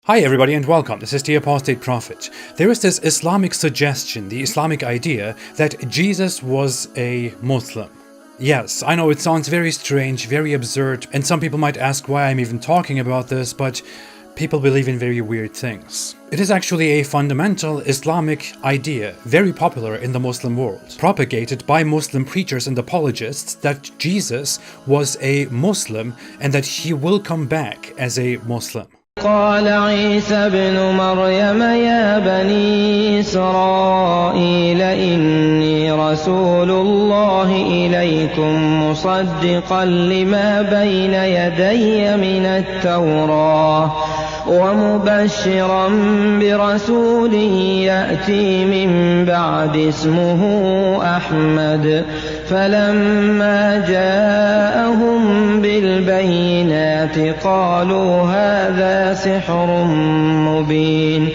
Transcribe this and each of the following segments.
Hi everybody and welcome, this is the Apostate Prophet. There is this Islamic suggestion, the Islamic idea, that Jesus was a Muslim. Yes, I know it sounds very strange, very absurd, and some people might ask why I'm even talking about this, but people believe in very weird things. It is actually a fundamental Islamic idea, very popular in the Muslim world, propagated by Muslim preachers and apologists that Jesus was a Muslim and that he will come back as a Muslim. قال عيسى ابن مريم يا بني إسرائيل إني رسول الله إليكم مصدقا لما بين يدي من التوراة ومبشرا برسول يأتي من بعد اسمه أحمد فلما جاءهم بالبينات قالوا هذا سحر مبين.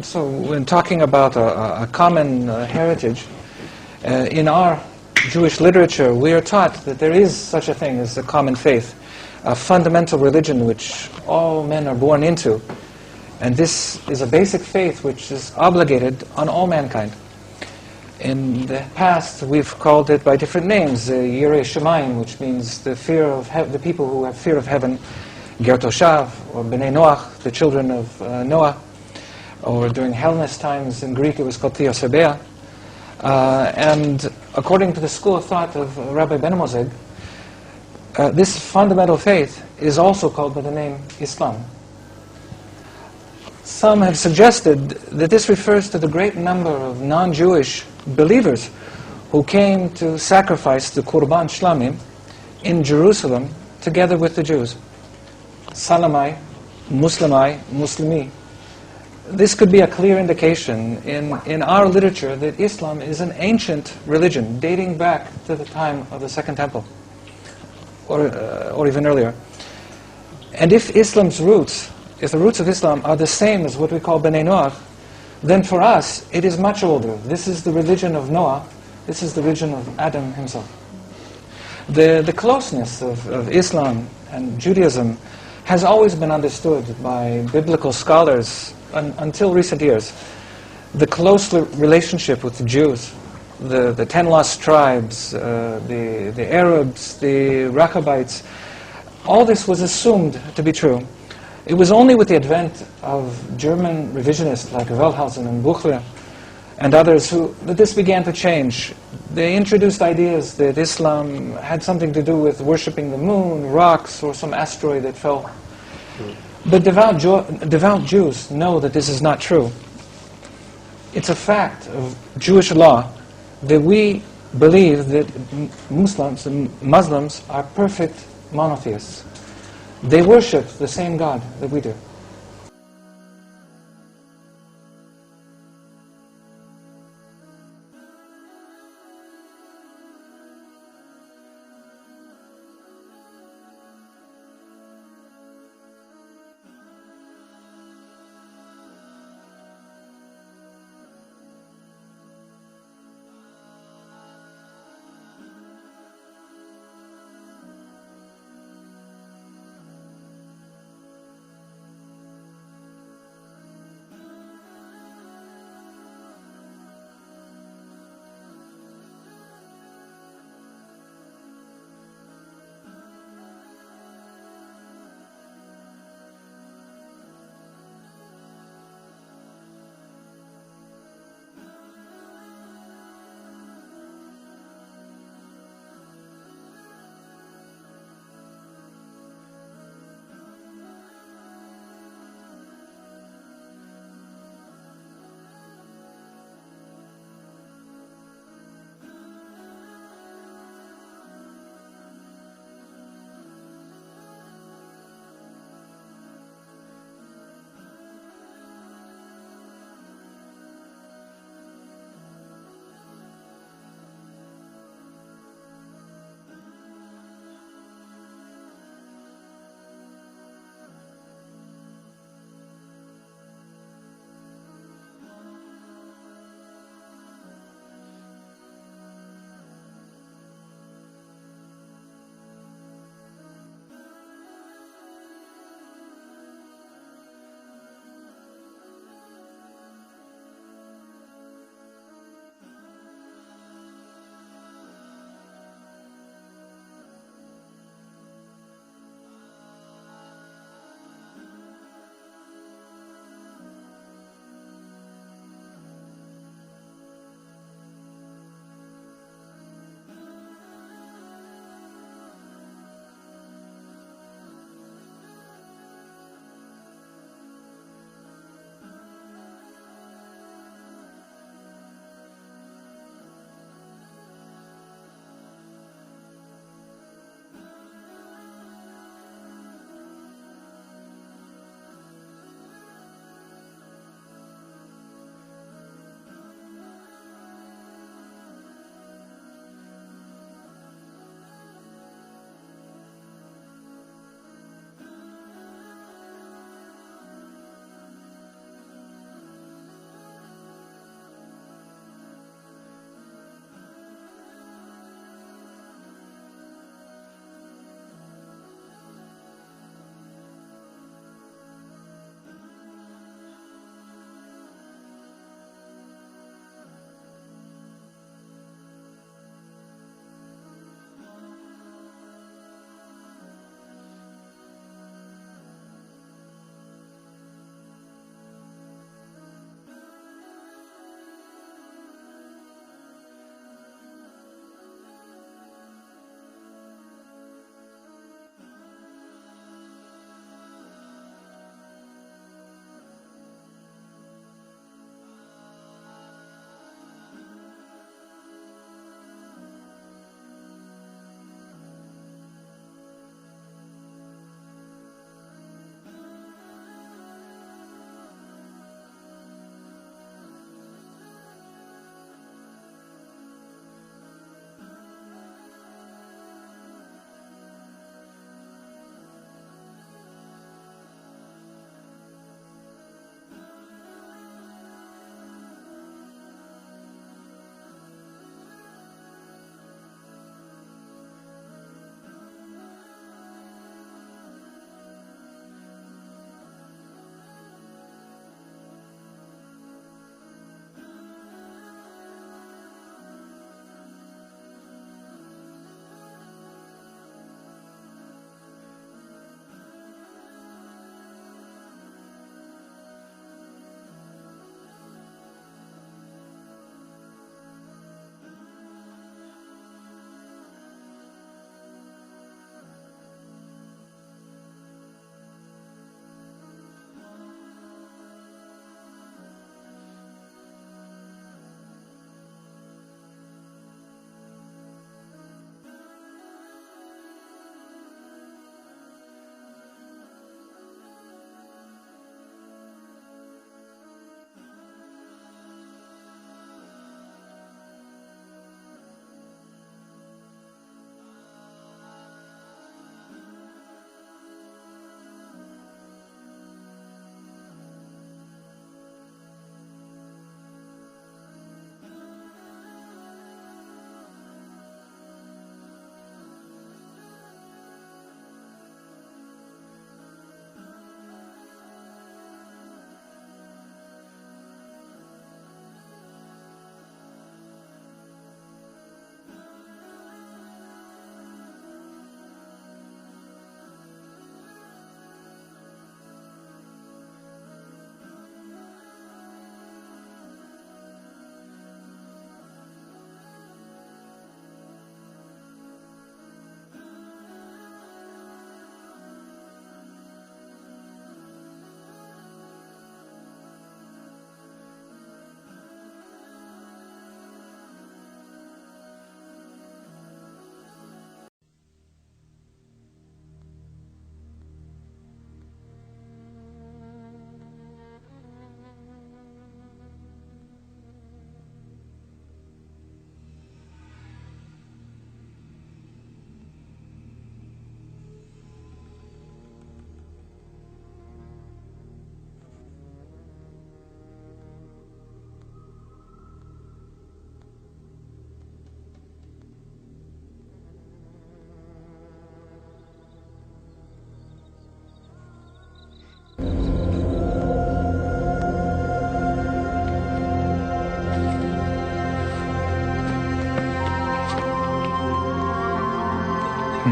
So when talking about a common heritage, in our Jewish literature we are taught that there is such a thing as a common faith, a fundamental religion which all men are born into, and this is a basic faith which is obligated on all mankind. In the past we've called it by different names, Yirei Shamayim, which means the fear of the people who have fear of heaven, Ger Toshav, or Bnei Noach, the children of Noah, or during Hellenist times in Greek it was called Theosebea. And according to the school of thought of Rabbi Ben Moseg, this fundamental faith is also called by the name Islam. Some have suggested that this refers to the great number of non-Jewish believers who came to sacrifice the Qurban Shlamim in Jerusalem together with the Jews. Salamai, Muslimai, Muslimi. This could be a clear indication in our literature that Islam is an ancient religion dating back to the time of the Second Temple, or even earlier. And if Islam's roots, if the roots of Islam are the same as what we call Bnei Noach, then for us it is much older. This is the religion of Noah, this is the religion of Adam himself. The closeness of Islam and Judaism has always been understood by biblical scholars until recent years. The close relationship with the Jews, the 10 lost tribes, the Arabs, the Rechabites, all this was assumed to be true. It was only with the advent of German revisionists like Wellhausen and Buchler and others that this began to change. They introduced ideas that Islam had something to do with worshipping the moon, rocks, or some asteroid that fell. But devout Jews know that this is not true. It's a fact of Jewish law that we believe that Muslims are perfect monotheists. They worship the same God that we do.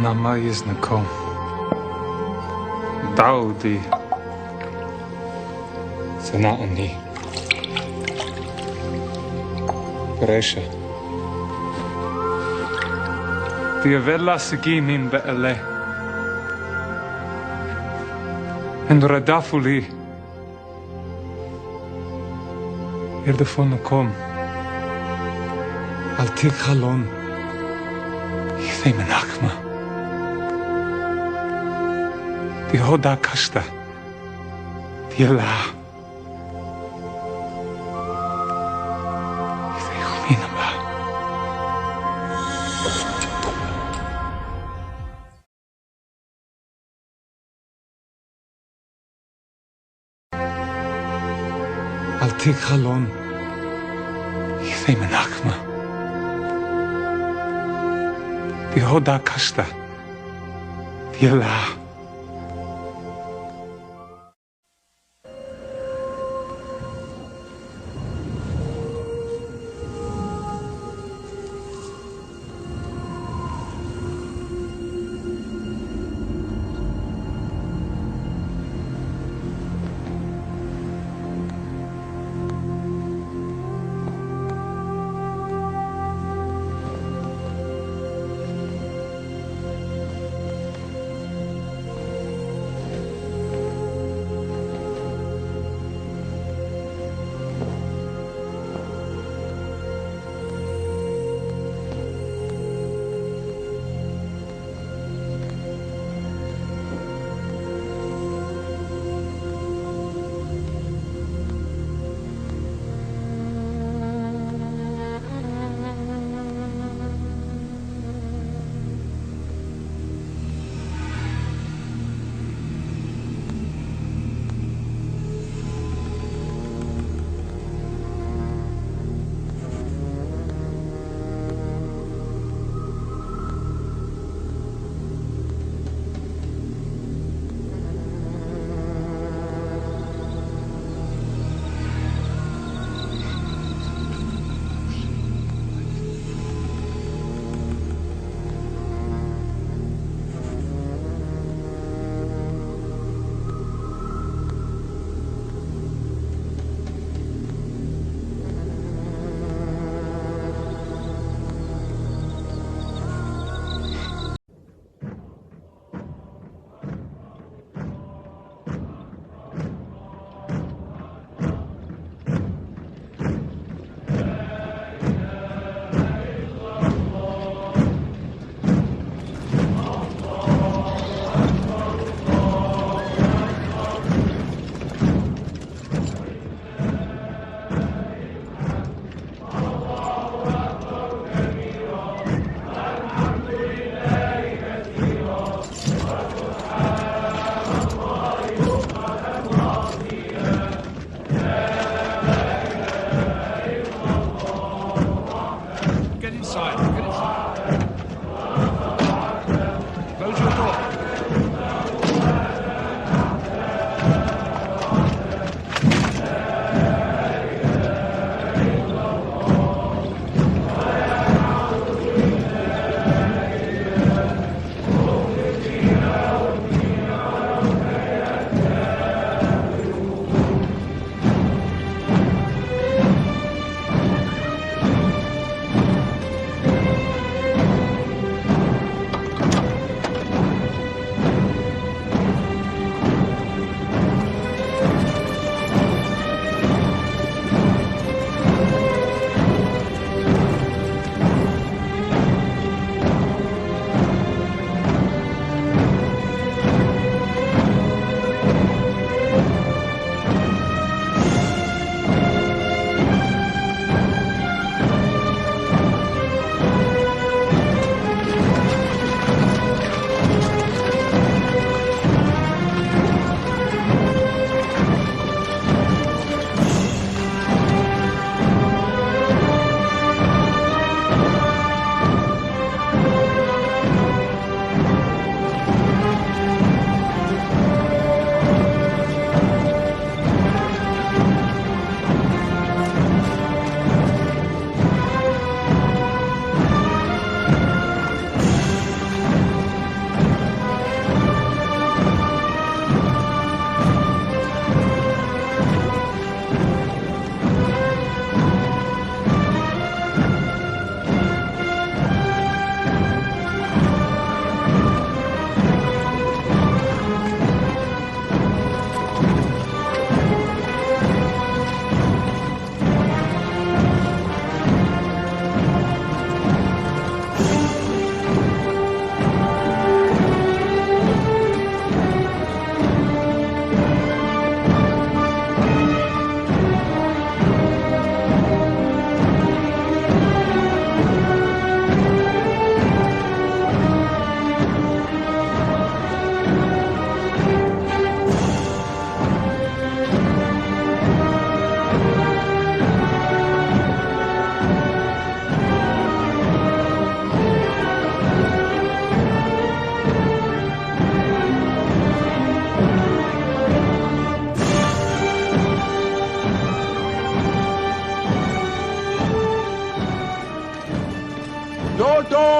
nama iznakom. Daudi. Sana'ani. Resha. Diavella sigimin be'ele. En radafuli. Irdefonakom. Altik halon. Ithei menachma. Dihoda kashta. Diela. Ithei huminaba. Altik halon. Ithei menachma. Dihoda kashta. Diela.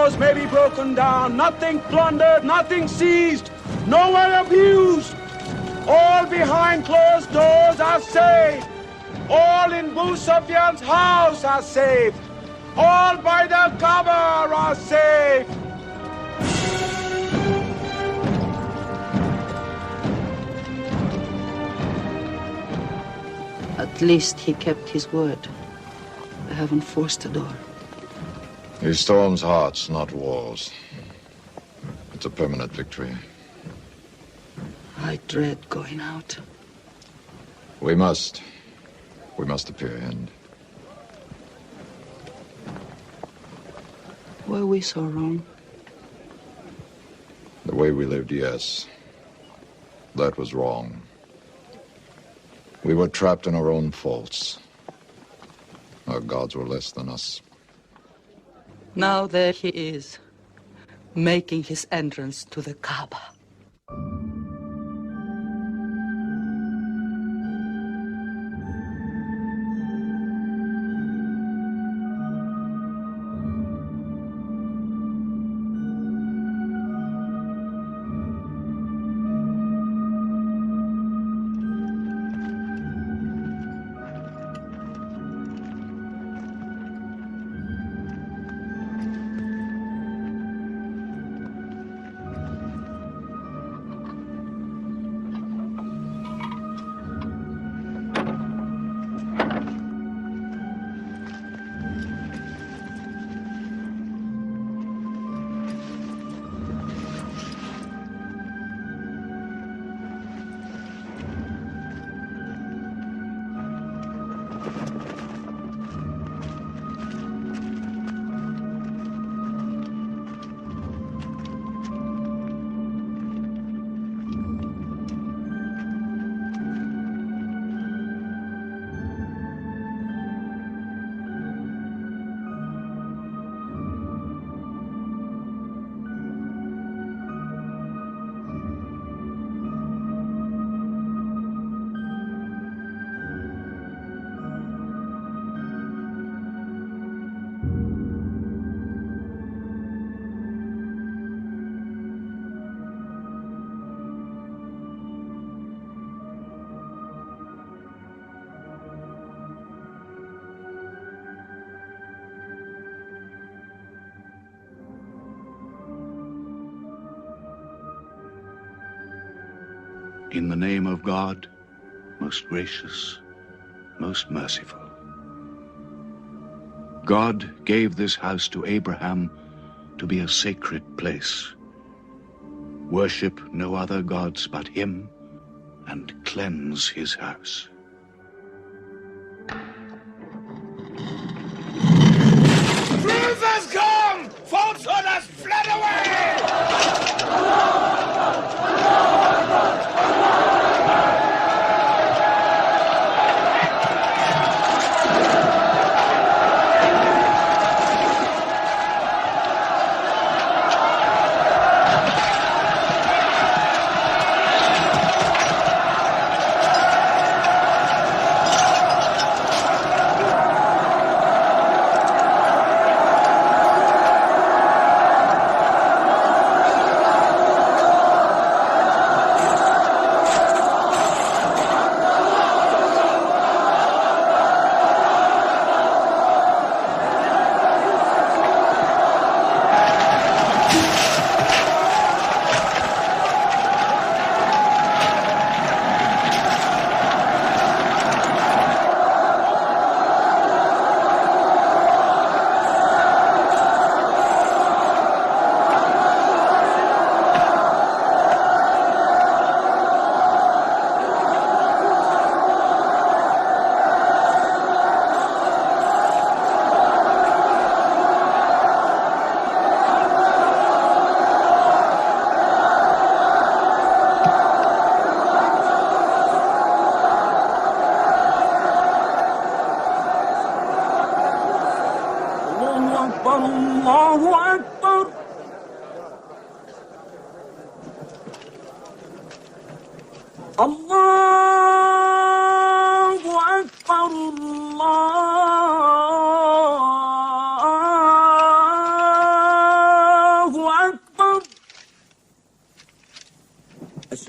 laws may be broken down, nothing plundered, nothing seized, no one abused. All behind closed doors are safe. All in Pbuh Sufyan's house are safe. All by the cover are safe. At least he kept his word. I haven't forced the door. He storms hearts, not walls. It's a permanent victory. I dread going out. We must. We must appear end. Were we so wrong? The way we lived, yes. That was wrong. We were trapped in our own faults. Our gods were less than us. Now there he is, making his entrance to the Kaaba. In the name of God, most gracious, most merciful. God gave this house to Abraham to be a sacred place. Worship no other gods but him and cleanse his house. Truth has come! Falsehood has fled away!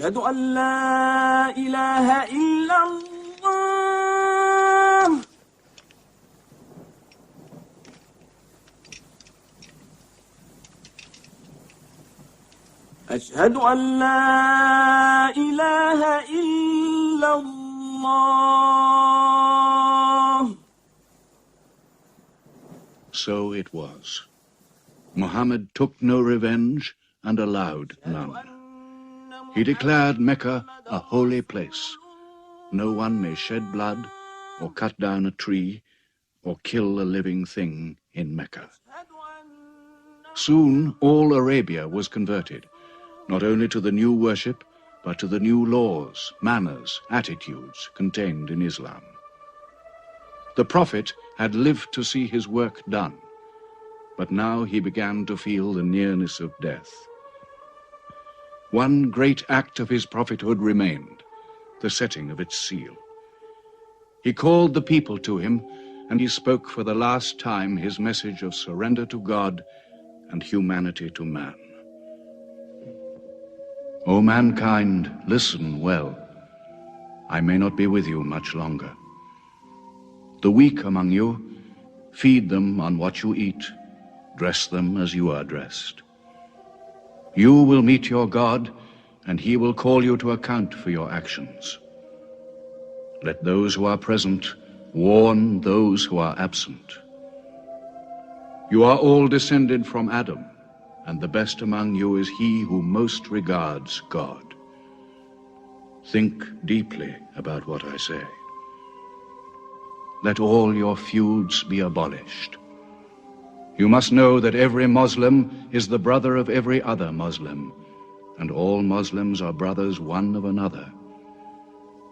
أشهد أن لا إله إلا الله أشهد أن لا إله إلا الله. So it was. Muhammad took no revenge and allowed none. He declared Mecca a holy place. No one may shed blood or cut down a tree or kill a living thing in Mecca. Soon all Arabia was converted, not only to the new worship, but to the new laws, manners, attitudes contained in Islam. The Prophet had lived to see his work done, but now he began to feel the nearness of death. One great act of his prophethood remained, the setting of its seal. He called the people to him, and he spoke for the last time his message of surrender to God and humanity to man. O mankind, listen well. I may not be with you much longer. The weak among you, feed them on what you eat, dress them as you are dressed. You will meet your God, and he will call you to account for your actions. Let those who are present warn those who are absent. You are all descended from Adam, and the best among you is he who most regards God. Think deeply about what I say. Let all your feuds be abolished. You must know that every Muslim is the brother of every other Muslim, and all Muslims are brothers one of another.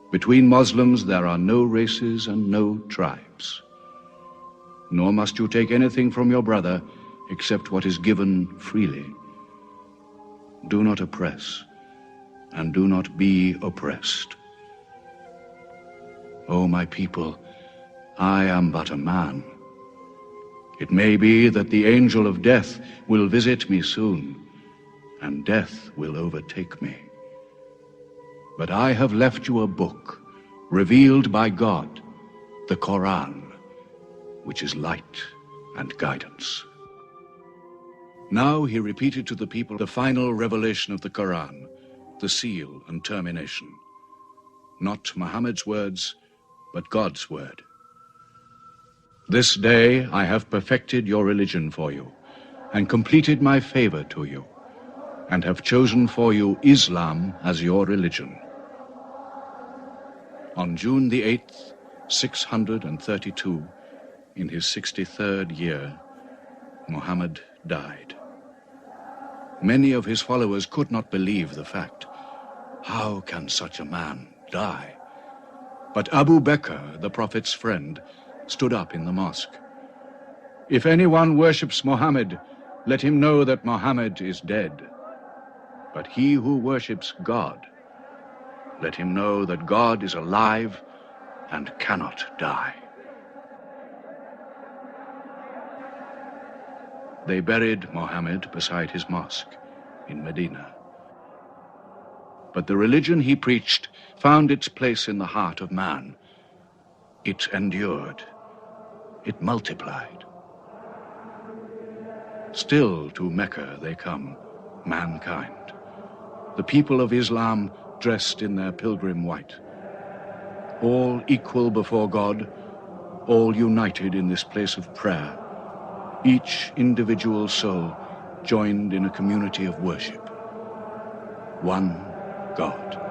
Between Muslims there are no races and no tribes. Nor must you take anything from your brother except what is given freely. Do not oppress, and do not be oppressed. O my people, I am but a man. It may be that the angel of death will visit me soon, and death will overtake me. But I have left you a book, revealed by God, the Quran, which is light and guidance. Now he repeated to the people the final revelation of the Quran, the seal and termination. Not Muhammad's words, but God's word. This day I have perfected your religion for you, and completed my favor to you, and have chosen for you Islam as your religion. On June the 8th, 632, in his 63rd year, Muhammad died. Many of his followers could not believe the fact. How can such a man die? But Abu Bakr, the Prophet's friend, stood up in the mosque. If anyone worships Muhammad, let him know that Muhammad is dead. But he who worships God, let him know that God is alive and cannot die. They buried Muhammad beside his mosque in Medina. But the religion he preached found its place in the heart of man. It endured. It multiplied. Still to Mecca they come, mankind. The people of Islam dressed in their pilgrim white. All equal before God, all united in this place of prayer. Each individual soul joined in a community of worship. One God.